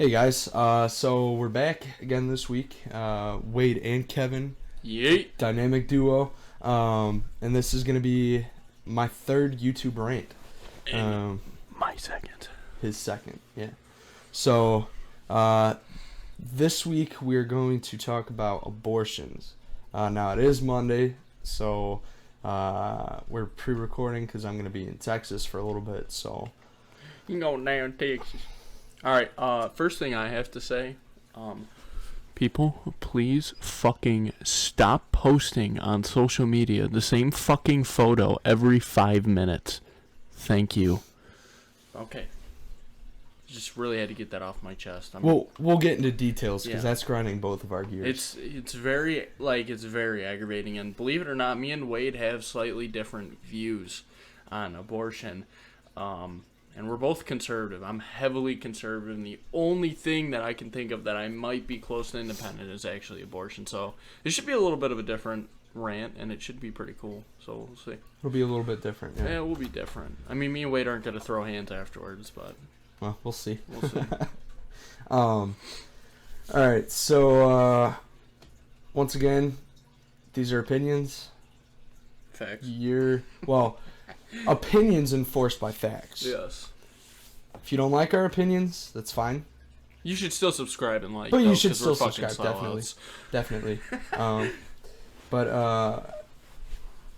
Hey guys, so we're back again this week. Wade and Kevin, Yeet. dynamic duo, and this is gonna be my third YouTube rant. And my second. His second, yeah. So, this week we're going to talk about abortions. Now it is Monday, so we're pre-recording because I'm gonna be in Texas for a little bit. So, You can go down Texas. Alright, first thing I have to say, people, please fucking stop posting on social media the same fucking photo every 5 minutes. Thank you. Okay. Just really had to get that off my chest. we'll get into details because Yeah. that's grinding both of our gears. It's very aggravating, and believe it or not, me and Wade have slightly different views on abortion. And we're both conservative. I'm heavily conservative, and the only thing that I can think of that I might be close to independent is actually abortion. So it should be a little bit of a different rant, and it should be pretty cool. So we'll see. It'll be a little bit different. Yeah, it will be different. I mean, me and Wade aren't going to throw hands afterwards, but Well, we'll see. we'll see. All right. So, once again, these are opinions. Facts. Opinions enforced by facts. Yes. If you don't like our opinions, that's fine. You should still subscribe and like. But you though, should 'cause we're still fucking subscribe, sellouts. Definitely. But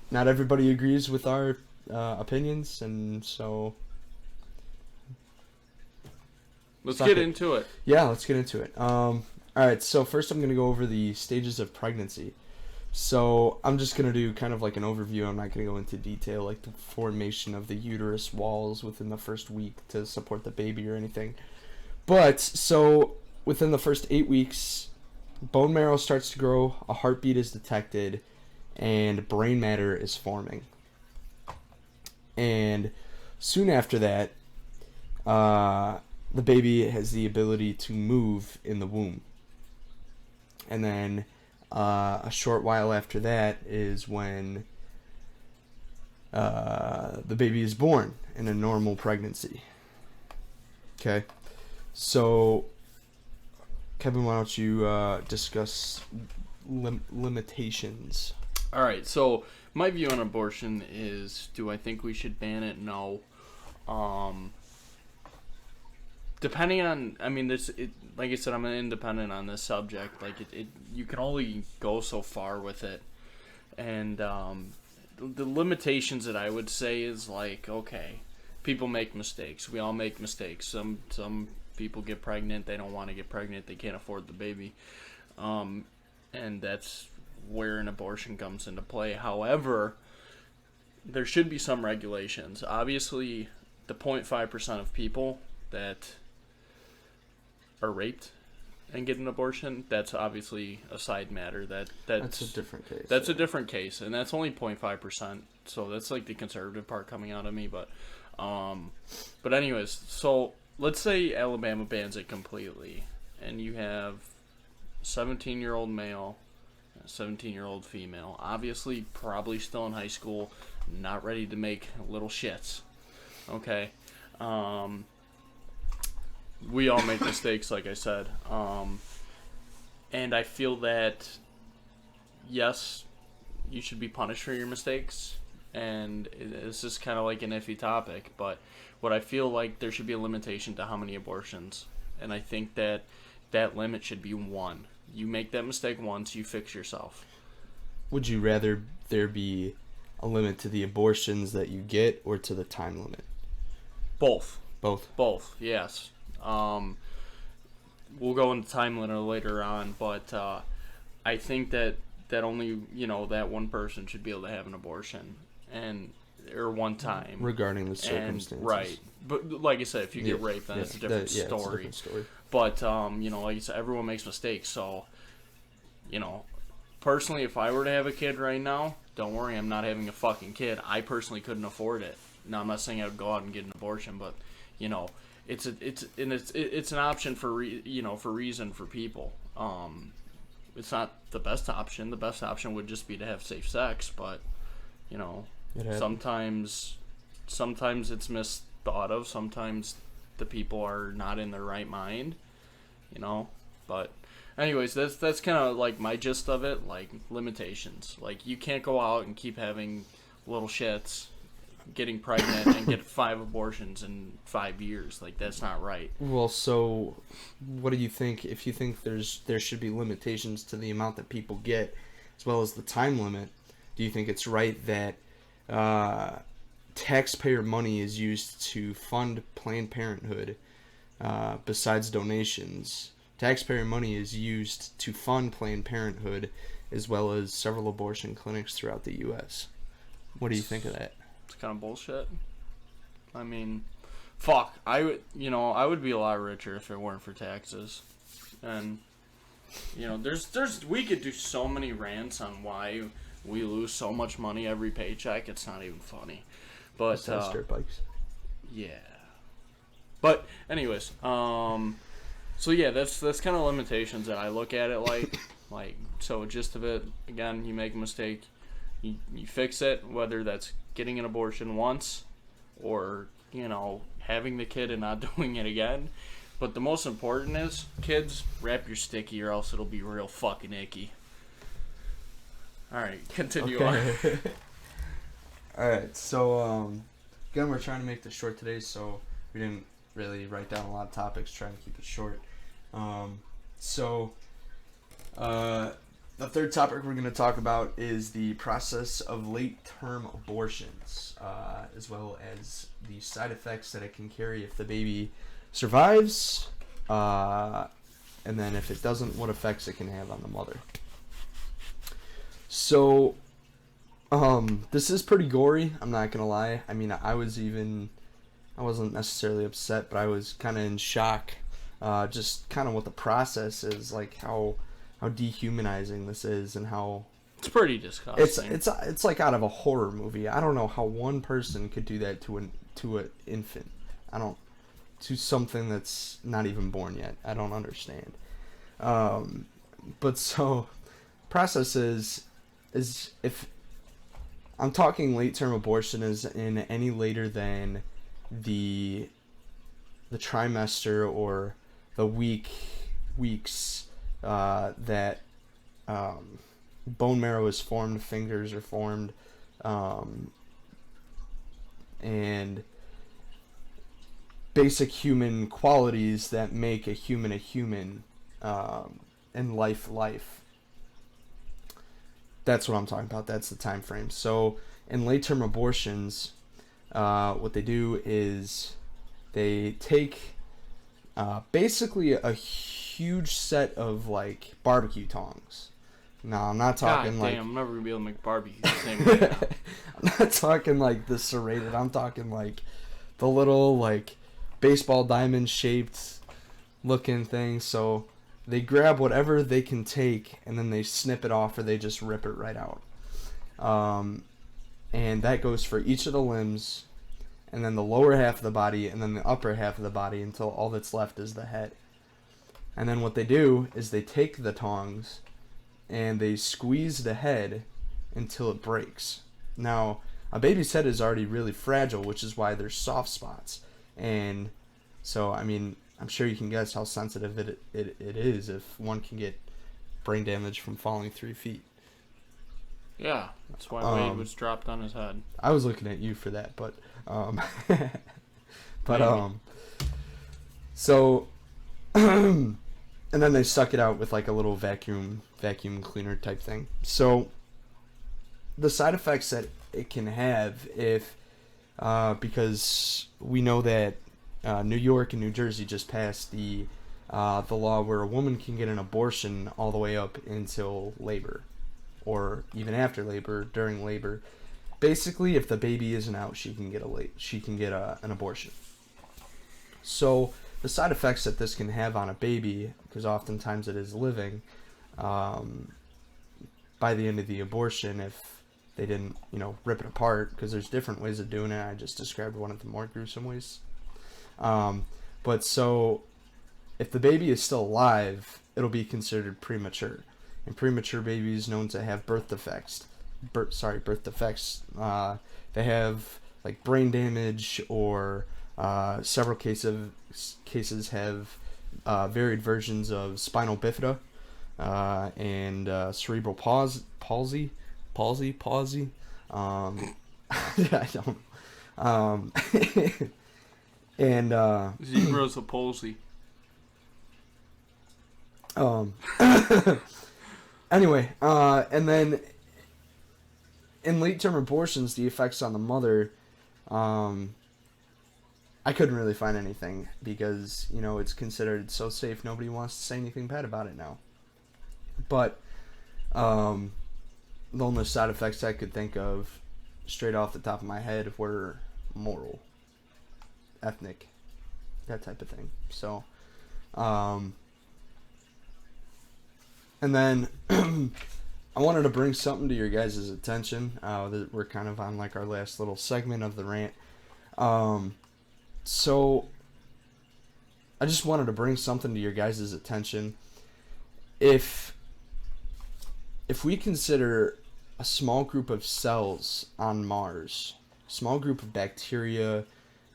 not everybody agrees with our opinions, and so Let's Suck get it. into it. yeah, let's get into it. All right. So first, I'm gonna go over the stages of pregnancy. So I'm just going to do kind of like an overview. I'm not going to go into detail like the formation of the uterus walls within the first week to support the baby or anything. But so within the first 8 weeks, bone marrow starts to grow, a heartbeat is detected, and brain matter is forming. And soon after that, the baby has the ability to move in the womb. And then a short while after that is when the baby is born in a normal pregnancy. Okay, so Kevin, why don't you discuss limitations? All right, so my view on abortion is: do I think we should ban it? No. Depending on, I mean, like I said, I'm an independent on this subject. Like you can only go so far with it, and the limitations that I would say is like, okay, people make mistakes. We all make mistakes. Some people get pregnant. They don't want to get pregnant. They can't afford the baby, and that's where an abortion comes into play. However, there should be some regulations. Obviously, the 0.5% of people that are raped and get an abortion, that's obviously a side matter. That's a different case. That's a different case, and that's only 0.5%. So that's like the conservative part coming out of me. But anyways, so let's say Alabama bans it completely, and you have a 17-year-old male, a 17-year-old female, obviously probably still in high school, not ready to make little shits. Okay. We all make mistakes, like I said. And I feel that, yes, you should be punished for your mistakes. And this is kind of like an iffy topic. But what I feel like there should be a limitation to how many abortions. And I think that that limit should be 1. You make that mistake once, you fix yourself. Would you rather there be a limit to the abortions that you get or to the time limit? Both. Both, yes. We'll go into time limit later on, but I think that only that one person should be able to have an abortion, or one time, regarding the circumstances. And, right, but like I said, if you get raped, then it's a different story. It's a different story. But like I said, everyone makes mistakes. So, personally, if I were to have a kid right now, don't worry, I'm not having a fucking kid. I personally couldn't afford it. Now, I'm not saying I would go out and get an abortion, but it's an option for reason for people. It's not the best option. The best option would just be to have safe sex, but sometimes it's misthought of. Sometimes the people are not in their right mind, you know. But anyways, that's kind of like my gist of it. Like limitations. Like you can't go out and keep having little shits getting pregnant and get 5 abortions in 5 years. Like that's not right. Well, so what do you think? If you think there should be limitations to the amount that people get, as well as the time limit, do you think it's right that taxpayer money is used to fund Planned Parenthood besides donations? Taxpayer money is used to fund Planned Parenthood as well as several abortion clinics throughout the U.S. What do you think of that? It's kind of bullshit. I mean, fuck. I would be a lot richer if it weren't for taxes. And we could do so many rants on why we lose so much money every paycheck. It's not even funny. But dirt bikes. Yeah. But anyways, so yeah, that's kind of limitations that I look at it like so gist of it, again, you make a mistake, you fix it, whether that's getting an abortion once or, having the kid and not doing it again. But the most important is, kids, wrap your sticky or else it'll be real fucking icky. Alright, continue on. Alright, so again, we're trying to make this short today, so we didn't really write down a lot of topics, trying to keep it short. The third topic we're going to talk about is the process of late-term abortions, as well as the side effects that it can carry if the baby survives, and then if it doesn't, what effects it can have on the mother. So, this is pretty gory, I'm not going to lie. I mean, I wasn't necessarily upset, but I was kind of in shock, just kind of what the process is, like how dehumanizing this is, and how it's pretty disgusting. It's like out of a horror movie. I don't know how one person could do that to an infant. To something that's not even born yet. I don't understand. But so process is if I'm talking late term abortion is in any later than the trimester or the weeks that bone marrow is formed, fingers are formed, and basic human qualities that make a human, and life. That's what I'm talking about. That's the time frame. So in late-term abortions, what they do is they take basically a huge set of like barbecue tongs. No, I'm not talking God like. Damn, I'm never gonna be able to make barbecue the same way now. I'm not talking like the serrated. I'm talking like the little like baseball diamond shaped looking thing. So they grab whatever they can take and then they snip it off or they just rip it right out. And that goes for each of the limbs, and then the lower half of the body, and then the upper half of the body until all that's left is the head. And then what they do is they take the tongs and they squeeze the head until it breaks. Now, a baby's head is already really fragile, which is why there's soft spots. And so, I mean, I'm sure you can guess how sensitive it is if one can get brain damage from falling 3 feet. Yeah, that's why Wade was dropped on his head. I was looking at you for that, but so and then they suck it out with like a little vacuum cleaner type thing. So the side effects that it can have if because we know that New York and New Jersey just passed the law where a woman can get an abortion all the way up until labor, or even after labor, during labor. Basically, if the baby isn't out, she can get an abortion. So the side effects that this can have on a baby, because oftentimes it is living, by the end of the abortion, if they didn't, rip it apart, because there's different ways of doing it. I just described one of the more gruesome ways. But so, if the baby is still alive, it'll be considered premature. And premature babies known to have birth defects. They have like brain damage, or several cases have varied versions of spinal bifida and cerebral palsy. I don't. Um, and Zebra's a palsy. um, anyway, and then in late-term abortions, the effects on the mother, I couldn't really find anything because, it's considered so safe, nobody wants to say anything bad about it now. But the only side effects I could think of straight off the top of my head were moral, ethnic, that type of thing. So, and then I wanted to bring something to your guys' attention. We're kind of on like our last little segment of the rant. So I just wanted to bring something to your guys' attention. If we consider a small group of cells on Mars, small group of bacteria,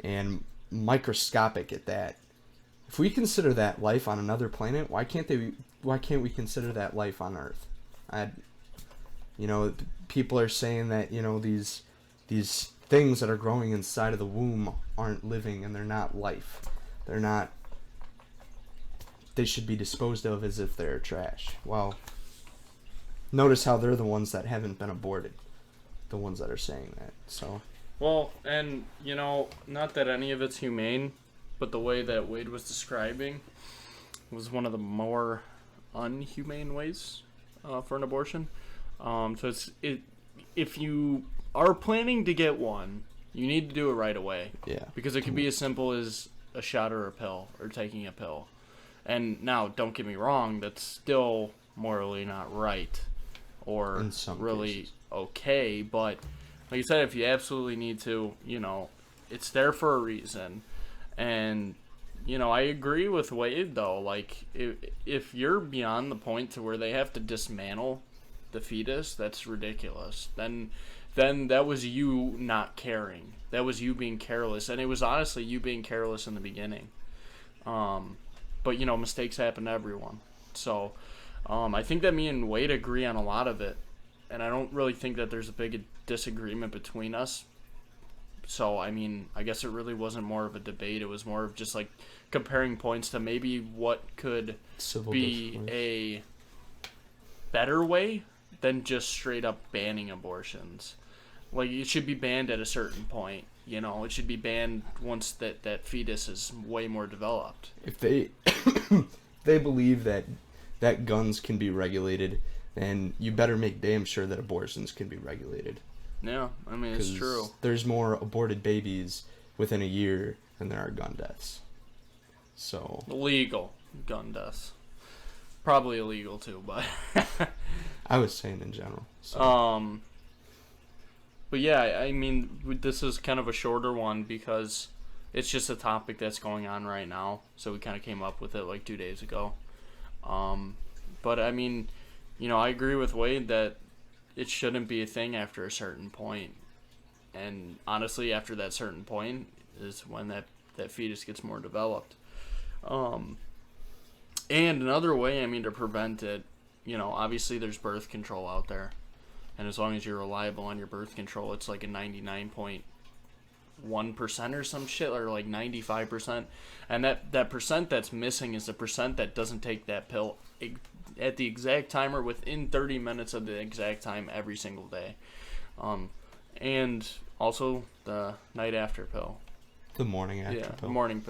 and microscopic at that, if we consider that life on another planet, why can't we consider that life on Earth? People are saying that these things that are growing inside of the womb aren't living and they're not life. They should be disposed of as if they're trash. Well, notice how they're the ones that haven't been aborted. The ones that are saying that. So. Well, and, not that any of it's humane, but the way that Wade was describing was one of the more unhumane ways for an abortion. So if you are planning to get one, you need to do it right away. Yeah. Because it could be as simple as a shot or a pill, or taking a pill. And now, don't get me wrong, that's still morally not right, or really cases. Okay, but like you said, if you absolutely need to, it's there for a reason. And, I agree with Wade, though. Like, if you're beyond the point to where they have to dismantle the fetus, that's ridiculous. Then that was you not caring. That was you being careless. And it was honestly you being careless in the beginning. But, mistakes happen to everyone. So, I think that me and Wade agree on a lot of it. And I don't really think that there's a big disagreement between us. So, I guess it really wasn't more of a debate. It was more of just, like, comparing points to maybe what could be a better way than just straight up banning abortions. Like, it should be banned at a certain point. It should be banned once that fetus is way more developed. If they they believe that guns can be regulated, then you better make damn sure that abortions can be regulated. Yeah, it's true. There's more aborted babies within a year than there are gun deaths. So legal gun deaths, probably illegal too, but I was saying in general. So. But yeah, this is kind of a shorter one because it's just a topic that's going on right now. So we kind of came up with it like 2 days ago. But I agree with Wade that it shouldn't be a thing after a certain point. And honestly, after that certain point is when that fetus gets more developed. And another way, to prevent it, obviously there's birth control out there. And as long as you're reliable on your birth control, it's like a 99.1% or some shit, or like 95%. And that percent that's missing is the percent that doesn't take that pill at the exact time or within 30 minutes of the exact time every single day. And also the night after pill. The morning after pill. Morning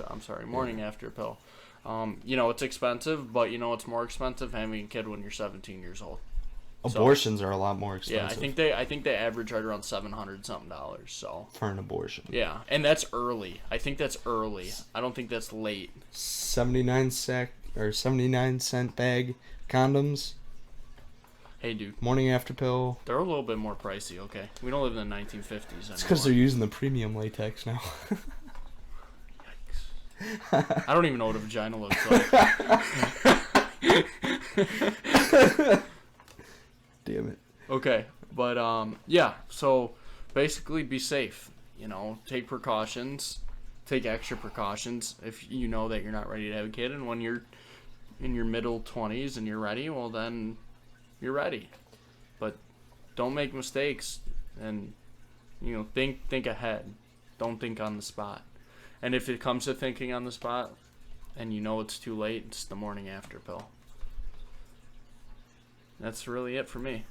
after pill. It's expensive, but it's more expensive having a kid when you're 17 years old. Abortions are a lot more expensive. Yeah, I think they average right around $700 something. So for an abortion. Yeah, and that's early. I think that's early. I don't think that's late. 79-cent bag condoms. Hey, dude. Morning after pill. They're a little bit more pricey. Okay, we don't live in the 1950s anymore. It's because they're using the premium latex now. Yikes! I don't even know what a vagina looks like. Damn it. Okay, but yeah, so basically be safe, take precautions, take extra precautions if you know that you're not ready to have a kid, and when you're in your middle 20s and you're ready, well then you're ready. But don't make mistakes, and think ahead. Don't think on the spot. And if it comes to thinking on the spot and you know it's too late, it's the morning after pill. That's really it for me.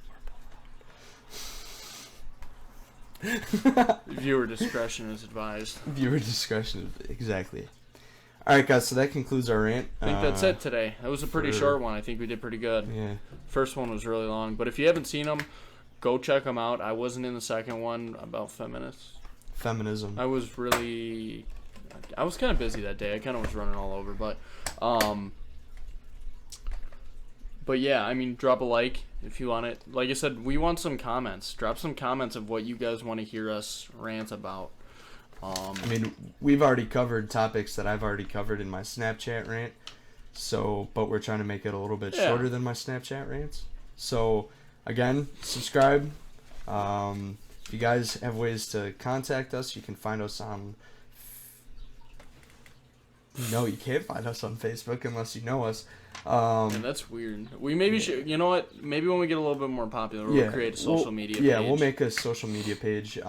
Viewer discretion is advised. Viewer discretion, exactly. All right, guys. So that concludes our rant. I think that's it today. That was a pretty short one. I think we did pretty good. Yeah. First one was really long, but if you haven't seen them, go check them out. I wasn't in the second one about feminism. I was kind of busy that day. I kind of was running all over, but yeah, I mean, drop a like if you want it. Like I said, we want some comments. Drop some comments of what you guys want to hear us rant about. I mean, we've already covered topics that I've already covered in my Snapchat rant. So, but we're trying to make it a little bit shorter than my Snapchat rants. So, again, subscribe. If you guys have ways to contact us, you can find us on... No, you can't find us on Facebook unless you know us. Yeah, that's weird. We maybe should... You know what? Maybe when we get a little bit more popular, we'll create a social media page. Yeah, we'll make a social media page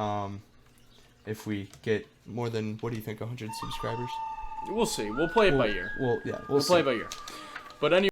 if we get more than, what do you think, 100 subscribers? We'll see. We'll play it by ear. We'll play it by ear. But anyway...